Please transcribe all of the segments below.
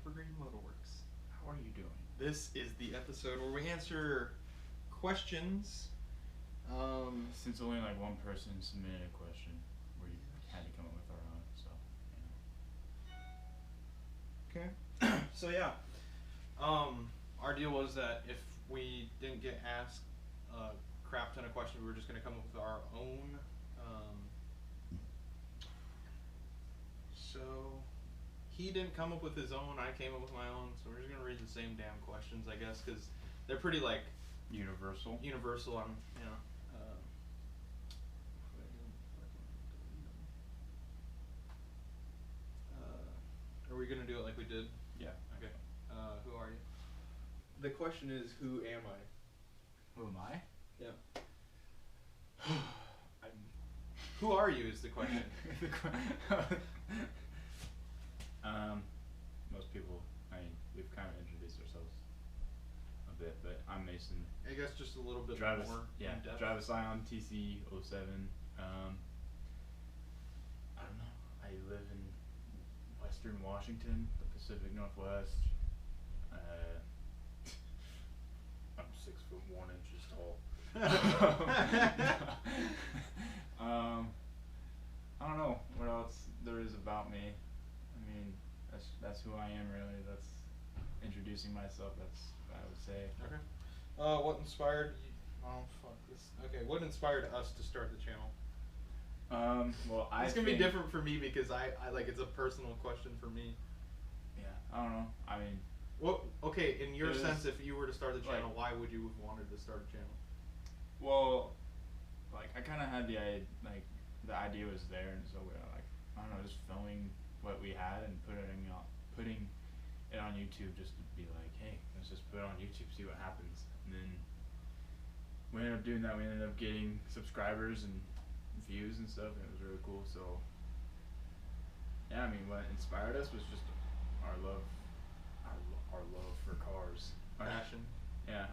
Evergreen Motorworks. How are you doing? This is the episode where we answer questions. Since only like one person submitted a question, we had to come up with our own. So, Okay. So yeah, our deal was that if we didn't get asked a crap ton of questions, we were just gonna come up with our own. So he didn't come up with his own. I came up with my own. So we're just gonna read the same damn questions, I guess, because they're pretty like universal. universal on are we gonna do it like we did? Yeah. Okay. Who are you? The question is, who am I? Who am I? Yeah. Who are you is the question. Most people, we've kind of introduced ourselves a bit, but I'm Mason. I guess just a little bit Travis, more yeah, in depth. Travis Ion TC 07. I don't know. I live in Western Washington, the Pacific Northwest. I'm 6'1" tall. I don't know what else there is about me. I mean, that's who I am really. That's introducing myself. That's what I would say. Okay. What inspired you? Oh fuck this. Okay, what inspired us to start the channel? Well, it's gonna be different for me because I like it's a personal question for me. Yeah, I don't know. I mean, what? Okay, in your sense, if you were to start the channel, why would you have wanted to start a channel? Well, like I kind of had the idea was there, and so we're like, I don't know, just filming what we had and putting it on YouTube just to be like, hey, let's just put it on YouTube, see what happens. And then we ended up doing that. We ended up getting subscribers and views and stuff, and it was really cool. So yeah, I mean, what inspired us was just our love for cars, passion. Yeah,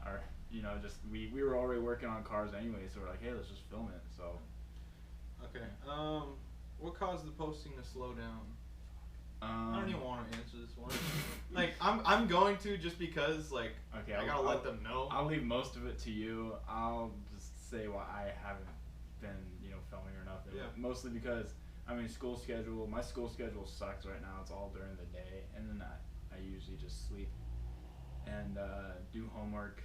just we were already working on cars anyway, so we're like, hey, let's just film it. So okay, what caused the posting to slow down? I don't even want to answer this one. Like I'm going to just because okay, I gotta let them know. I'll leave most of it to you. I'll just say why I haven't been filming or nothing. Yeah. Mostly because my school schedule sucks right now. It's all during the day, and then I usually just sleep and do homework.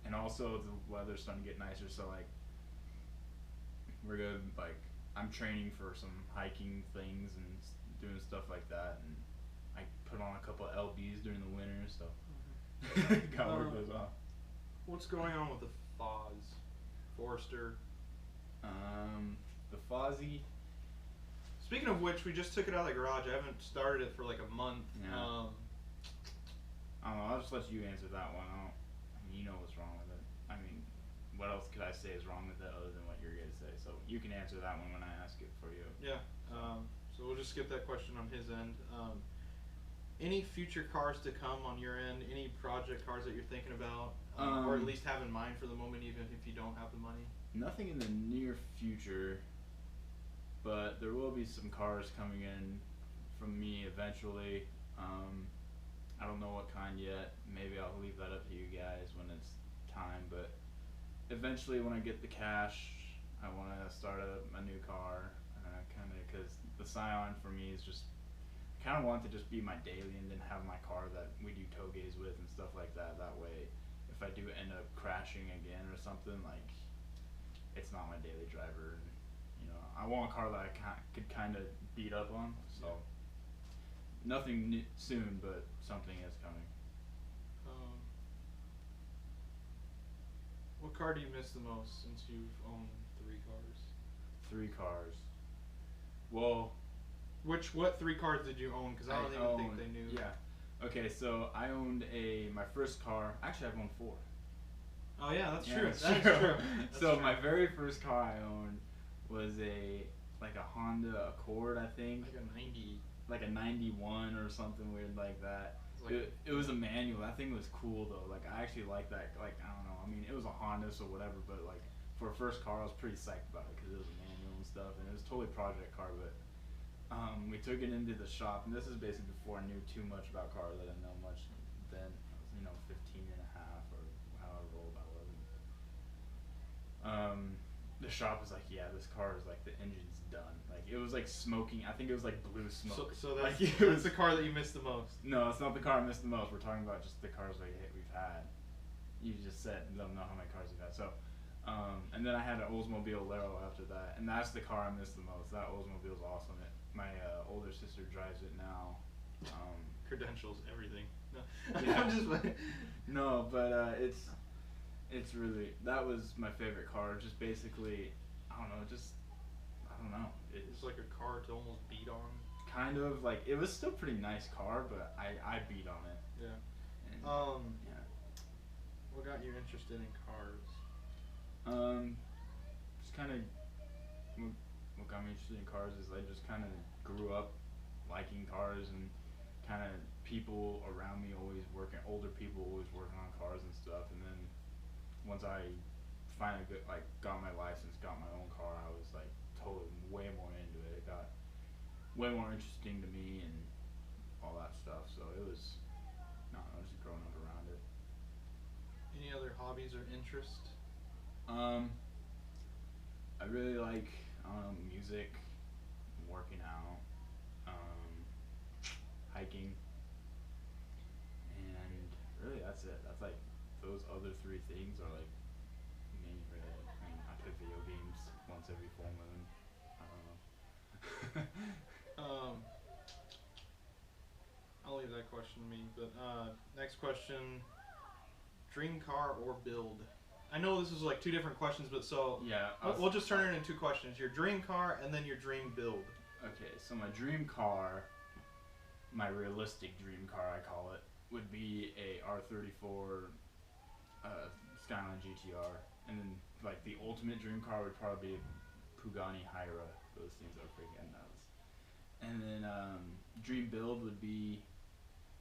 And also the weather's starting to get nicer, so we're good. I'm training for some hiking things and doing stuff like that, and I put on a couple of LBs during the winter, so gotta work those off. What's going on with the Forester? The Fozzie. Speaking of which, we just took it out of the garage. I haven't started it for like a month. Yeah. I don't know. I'll just let you answer that one. You know what's wrong with it. I mean, what else could I say is wrong with it other than what you're gonna say? So you can answer that one when I ask it for you. Yeah. So we'll just skip that question on his end. Any future cars to come on your end? Any project cars that you're thinking about, or at least have in mind for the moment, even if you don't have the money? Nothing in the near future, but there will be some cars coming in from me eventually. I don't know what kind yet. Maybe I'll leave that up to you guys when it's time, but eventually when I get the cash, I want to start a new car, kind of, because the Scion for me is just, I kind of want to just be my daily and then have my car that we do togays with and stuff like that. That way, if I do end up crashing again or something, it's not my daily driver. And, I want a car that I could kind of beat up on, so nothing soon, but something is coming. What car do you miss the most since you've owned 3 cars? 3 cars. Well, what 3 cars did you own? Because I don't even think they knew. Yeah. Okay, so I owned my first car. Actually, I've owned 4. Oh yeah, that's Yeah, true. That's true. That's so true. My very first car I owned was a Honda Accord, I think. Like a 91 or something weird like that. It was a manual. That thing was cool though. I actually liked that. I don't know. I mean, it was a Honda, so whatever. But for a first car, I was pretty psyched about it because it was a manual and stuff, and it was totally project car. But we took it into the shop, and this is basically before I knew too much about cars. I didn't know much then. I was, 15 and a half or however old I was. The shop was like, yeah, this car is like the engine's done. Like it was like smoking. I think it was like blue smoke. So that's, like, that's the car that you missed the most. No, it's not the car I missed the most. We're talking about just the cars we've had. You just said you don't know how many cars you've had. So, and then I had an Oldsmobile Laro after that, and that's the car I missed the most. That Oldsmobile's awesome. My older sister drives it now. Credentials, everything. No, Yeah. I'm just. No, but it's really, that was my favorite car. Just basically, I don't know. It's like a car to almost beat on. Kind of like it was still a pretty nice car, but I beat on it. Yeah. And, yeah. What got you interested in cars? Just kind of what got me interested in cars is I just kind of grew up liking cars, and kind of people around me older people always working on cars and stuff. And then once I finally got my license, got my own car, I was like totally way more into it. It got way more interesting to me and all that stuff. So it was, no, I was just growing up around it. Any other hobbies or interests? I really like music, working out, hiking, and really that's it. That's like those other three things are like me really. I mean, I play video games once every full moon. I don't know. I'll leave that question to me. But next question: dream car or build? I know this is like two different questions, but so Yeah, we'll just turn it into two questions: your dream car and then your dream build. Okay, so my dream car, my realistic dream car, I call it, would be a R34 Skyline GTR, and then like the ultimate dream car would probably be a Pagani Hyra. Those things are freaking nuts. And then dream build would be,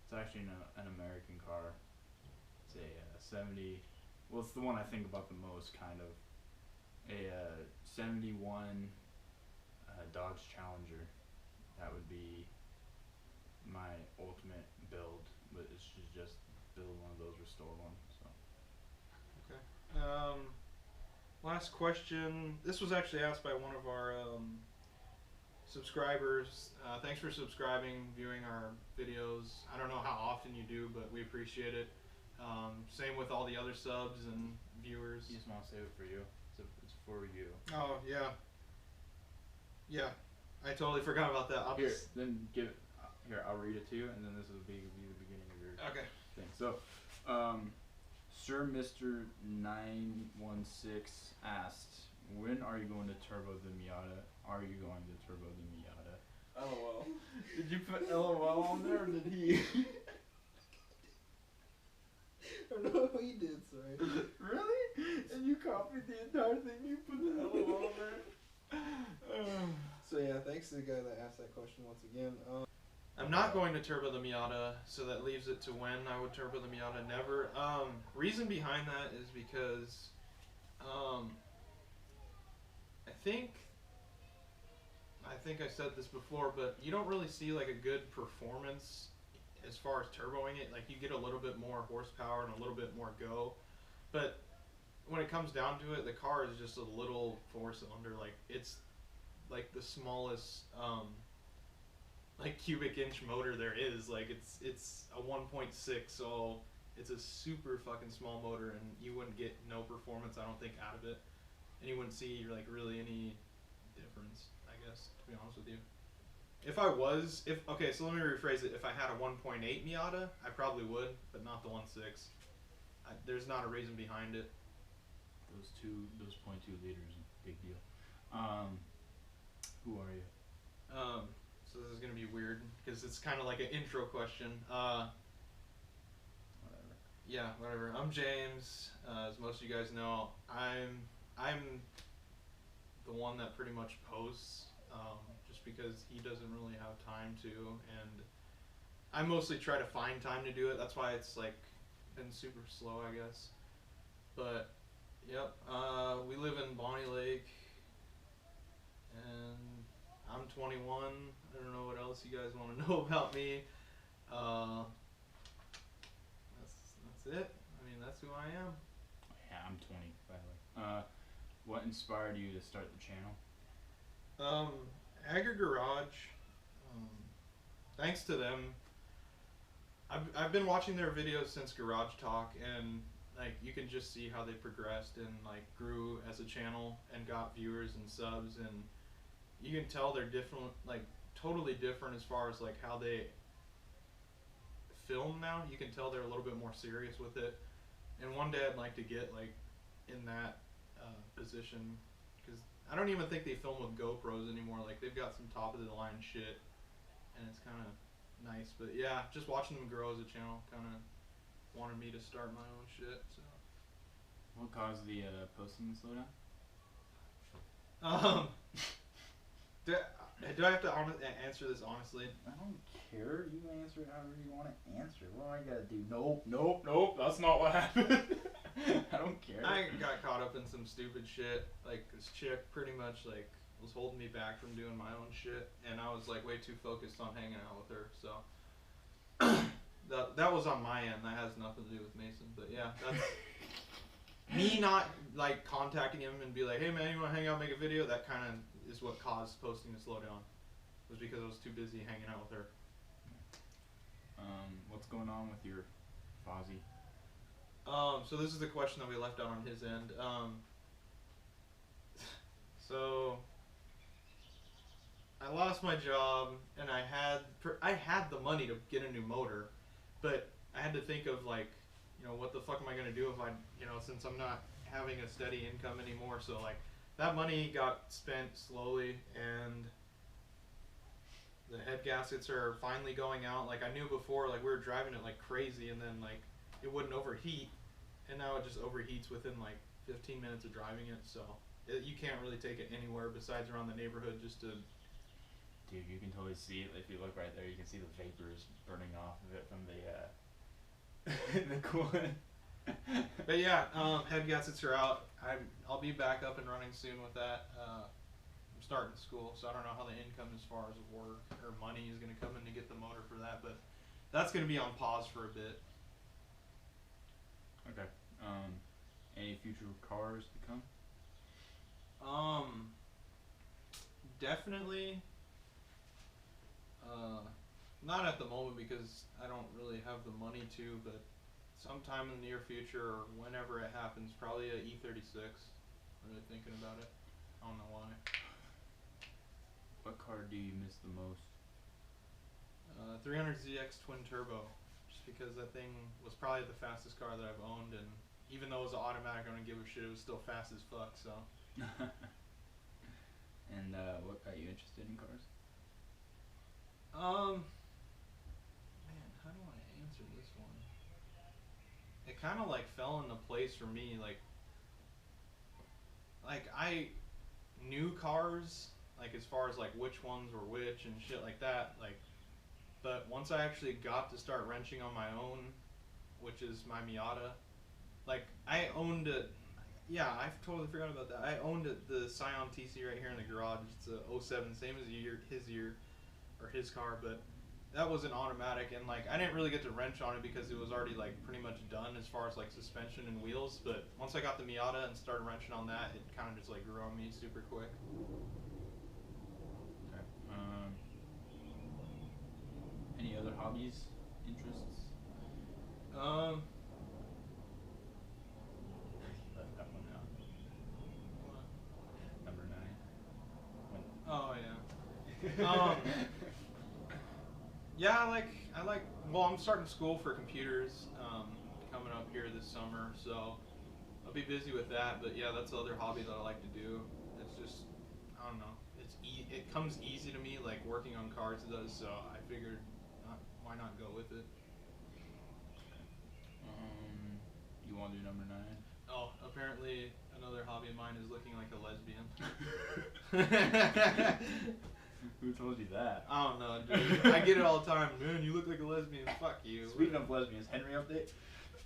it's actually an American car. It's a 70. Well, it's the one I think about the most, kind of. A 71 Dodge Challenger. That would be my ultimate build, but it's just build one of those, restore one. So. Okay. Last question. This was actually asked by one of our subscribers. Thanks for subscribing, viewing our videos. I don't know how often you do, but we appreciate it. Same with all the other subs and viewers. You just want to save it for you. It's for you. Oh, yeah. Yeah. I totally forgot about that. Then give it. Here, I'll read it to you, and then this will be the beginning of your Okay. thing. So, Sir Mr. 916 asked, when are you going to turbo the Miata? Are you going to turbo the Miata? LOL. Did you put LOL on there, or did he? I don't know what he did, sorry. Really? And you copied the entire thing? You put the LOL on there? So yeah, thanks to the guy that asked that question once again. I'm not going to turbo the Miata, so that leaves it to when I would turbo the Miata. Never. Reason behind that is because I think I said this before, but you don't really see like a good performance as far as turboing it. Like you get a little bit more horsepower and a little bit more go, but when it comes down to it, the car is just a little four-cylinder. Like it's like the smallest like cubic inch motor there is. Like it's a 1.6, so it's a super fucking small motor, and you wouldn't get no performance, I don't think, out of it, and you wouldn't see like really any difference, I guess, to be honest with you. Okay, so let me rephrase it. If I had a 1.8 Miata, I probably would, but not the 1.6. There's not a reason behind it. Those 0.2 liters, big deal. Who are you? So this is gonna be weird because it's kind of like an intro question. Whatever. Yeah, whatever. I'm James. As most of you guys know, I'm the one that pretty much posts, just because he doesn't really have time to, and I mostly try to find time to do it. That's why it's like been super slow, I guess. But yep, we live in Bonnie Lake, and I'm 21. I don't know what else you guys want to know about me. That's it. I mean, that's who I am. Yeah, I'm 20, by the way. What inspired you to start the channel? Agger Garage. Thanks to them, I've been watching their videos since Garage Talk, and like you can just see how they progressed and like grew as a channel and got viewers and subs, and you can tell they're different, like totally different as far as like how they film now. You can tell they're a little bit more serious with it, and one day I'd like to get like in that position, because I don't even think they film with GoPros anymore. Like they've got some top of the line shit, and it's kind of nice. But yeah, just watching them grow as a channel kind of wanted me to start my own shit. So What caused the posting to slow down? do I have to answer this honestly? I don't care. You answer it however you want to answer. What do I gotta do? Nope. That's not what happened. I don't care. I got caught up in some stupid shit. Like this chick pretty much like was holding me back from doing my own shit, and I was like way too focused on hanging out with her. So that was on my end. That has nothing to do with Mason. But yeah, that's me not like contacting him and be like, hey man, you want to hang out, make a video? That kind of is what caused posting to slow down. Was because I was too busy hanging out with her. What's going on with your Fozzie? So this is the question that we left out on his end. So I lost my job, and I had the money to get a new motor, but I had to think of like, you know, what the fuck am I gonna do if I, you know, since I'm not having a steady income anymore. So like that money got spent slowly, and the head gaskets are finally going out. Like I knew before, like we were driving it like crazy, and then like it wouldn't overheat, and now it just overheats within like 15 minutes of driving it. So you can't really take it anywhere besides around the neighborhood just to. Dude, you can totally see it. If you look right there, you can see the vapors burning off of it from the the coolant. But yeah, head gaskets are out. I'll be back up and running soon with that. I'm starting school, so I don't know how the income as far as work or money is going to come in to get the motor for that, but that's going to be on pause for a bit. Okay. Any future cars to come? Definitely. Not at the moment because I don't really have the money to, but sometime in the near future or whenever it happens, probably a E36. I'm really thinking about it. I don't know why. What car do you miss the most? 300ZX twin turbo, just because that thing was probably the fastest car that I've owned, and even though it was an automatic, I don't give a shit. It was still fast as fuck. So. And what got you interested in cars? Man, how do I answer this one? It kind of like fell into place for me. Like I knew cars, like as far as like which ones were which and shit like that. Like, but once I actually got to start wrenching on my own, which is my Miata, like I owned it. Yeah, I totally forgot about that. I owned the Scion TC right here in the garage. It's a 07, same as his car, but that was an automatic, and like I didn't really get to wrench on it because it was already like pretty much done as far as like suspension and wheels. But once I got the Miata and started wrenching on that, it kind of just like grew on me super quick. Okay. Any other hobbies, interests? Left that one out. Number 9. Oh yeah. Yeah, I like. Well, I'm starting school for computers coming up here this summer, so I'll be busy with that. But yeah, that's the other hobby that I like to do. It's just, I don't know. It comes easy to me, like working on cars does. So I figured, why not go with it? You want to do number 9? Oh, apparently another hobby of mine is looking like a lesbian. Who told you that? I don't know, dude. I get it all the time. Man, you look like a lesbian. Fuck you. Speaking of lesbians, Henry update?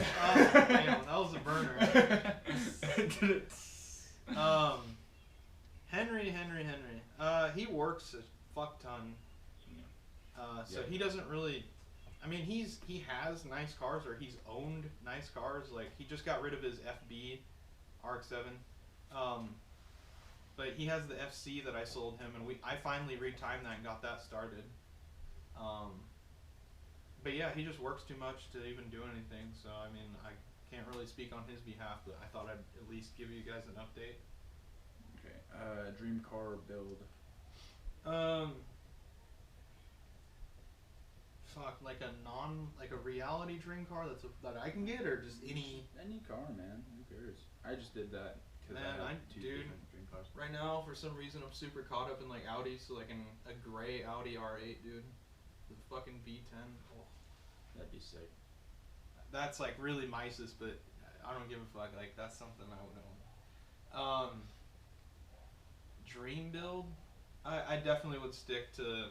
Oh, damn, that was a burner. Henry. He works a fuck ton. So he doesn't really. I mean, he has nice cars, or he's owned nice cars. Like he just got rid of his FB RX-7, but he has the FC that I sold him, and I finally retimed that and got that started. But yeah, he just works too much to even do anything. So I mean, I can't really speak on his behalf, but I thought I'd at least give you guys an update. Okay. Dream car build. Fuck, like a reality dream car that I can get, or just any car, man. Who cares? I just did that. Man, dude, dream cars. right now for some reason I'm super caught up in like Audi, so like a gray Audi R8, dude, with a fucking V10. Oh. That'd be sick. That's like really Mises, but I don't give a fuck. Like that's something I would own. Dream build, I definitely would stick to.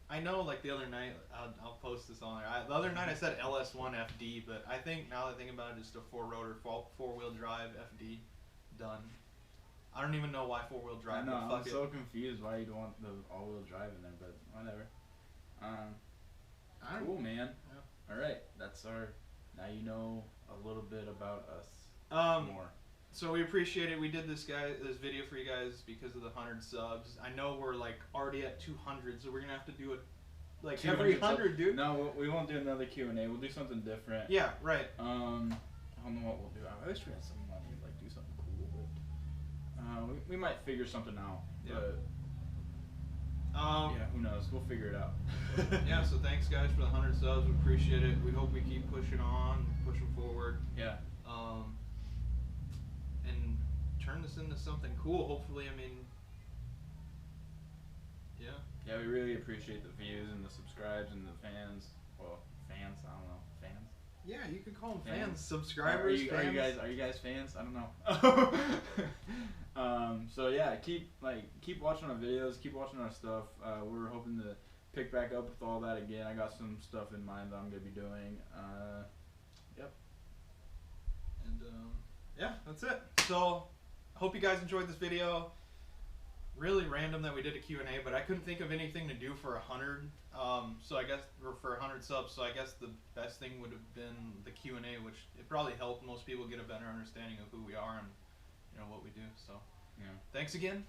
I know, like the other night, I'll post this on there. The other night I said LS1 FD, but I think now that I think about it, just a four-rotor, four-wheel drive FD, done. I don't even know why four-wheel drive. I know, but I'm fuck so it. confused why you don't want the all-wheel drive in there, but whatever. Cool, man. Yeah. All right, that's our. Now you know a little bit about us. More. So we appreciate it. We did this video for you guys because of the 100 subs. I know we're like already at 200, so we're gonna have to do it like every 100, dude. No, we won't do another Q&A. We'll do something different. Yeah, right. I don't know what we'll do. I wish we had some money to like do something cool, but we might figure something out. Yeah. But yeah, who knows? We'll figure it out. Yeah. So thanks guys for the 100 subs. We appreciate it. We hope we keep pushing on, pushing forward. Yeah. And turn this into something cool. Hopefully, I mean, yeah. Yeah, we really appreciate the views and the subscribes and the fans. Well, fans, I don't know, fans. Yeah, you could call them Fans. fans, subscribers. Are you guys fans? I don't know. So yeah, keep watching our videos, keep watching our stuff. We're hoping to pick back up with all that again. I got some stuff in mind that I'm gonna be doing. Yep. And yeah, that's it. So, I hope you guys enjoyed this video. Really random that we did a Q&A, but I couldn't think of anything to do for 100. So I guess, or for 100 subs. So I guess the best thing would have been the Q&A, which it probably helped most people get a better understanding of who we are and what we do. So, yeah. Thanks again.